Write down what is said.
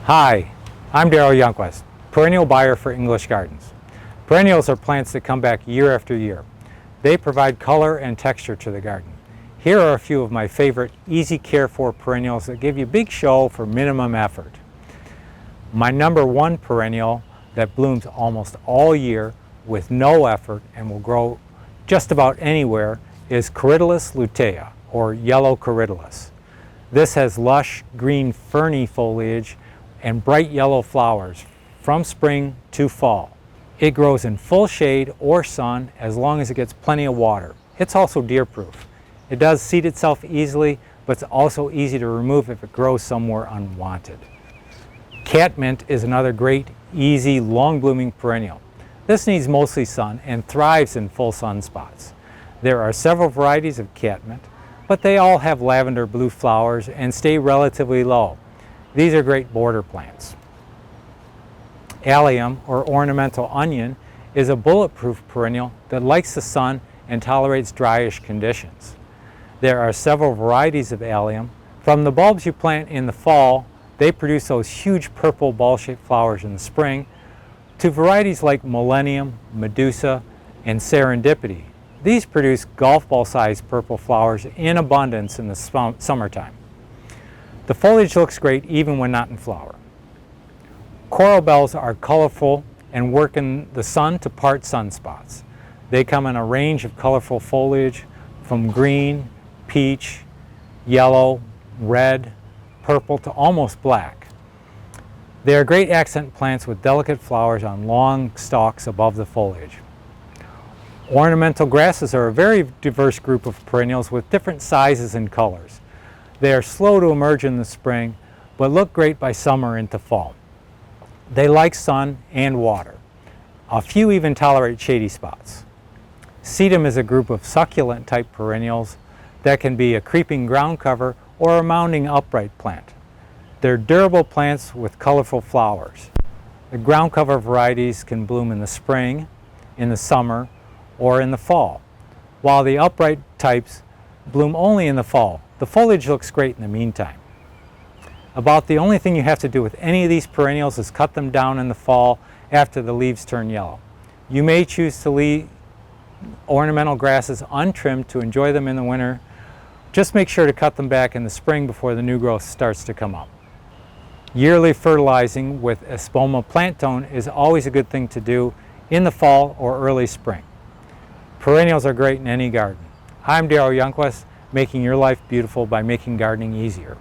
Hi, I'm Darryl Youngquist, perennial buyer for English Gardens. Perennials are plants that come back year after year. They provide color and texture to the garden. Here are a few of my favorite easy care for perennials that give you big show for minimum effort. My number one perennial that blooms almost all year with no effort and will grow just about anywhere is Corydalis lutea, or yellow corydalis. This has lush green ferny foliage and bright yellow flowers from spring to fall. It grows in full shade or sun as long as it gets plenty of water. It's also deer-proof. It does seed itself easily, but it's also easy to remove if it grows somewhere unwanted. Catmint is another great, easy, long-blooming perennial. This needs mostly sun and thrives in full sun spots. There are several varieties of catmint, but they all have lavender blue flowers and stay relatively low. These are great border plants. Allium, or ornamental onion, is a bulletproof perennial that likes the sun and tolerates dryish conditions. There are several varieties of allium. From the bulbs you plant in the fall, they produce those huge purple ball-shaped flowers in the spring, to varieties like Millennium, Medusa, and Serendipity. These produce golf ball-sized purple flowers in abundance in the summertime. The foliage looks great even when not in flower. Coral bells are colorful and work in the sun to part sunspots. They come in a range of colorful foliage from green, peach, yellow, red, purple to almost black. They are great accent plants with delicate flowers on long stalks above the foliage. Ornamental grasses are a very diverse group of perennials with different sizes and colors. They are slow to emerge in the spring, but look great by summer into fall. They like sun and water. A few even tolerate shady spots. Sedum is a group of succulent type perennials that can be a creeping ground cover or a mounding upright plant. They're durable plants with colorful flowers. The ground cover varieties can bloom in the spring, in the summer, or in the fall, while the upright types bloom only in the fall. The foliage looks great in the meantime. About the only thing you have to do with any of these perennials is cut them down in the fall after the leaves turn yellow. You may choose to leave ornamental grasses untrimmed to enjoy them in the winter. Just make sure to cut them back in the spring before the new growth starts to come up. Yearly fertilizing with Espoma plant tone is always a good thing to do in the fall or early spring. Perennials are great in any garden. I'm Darryl Youngquist, making your life beautiful by making gardening easier.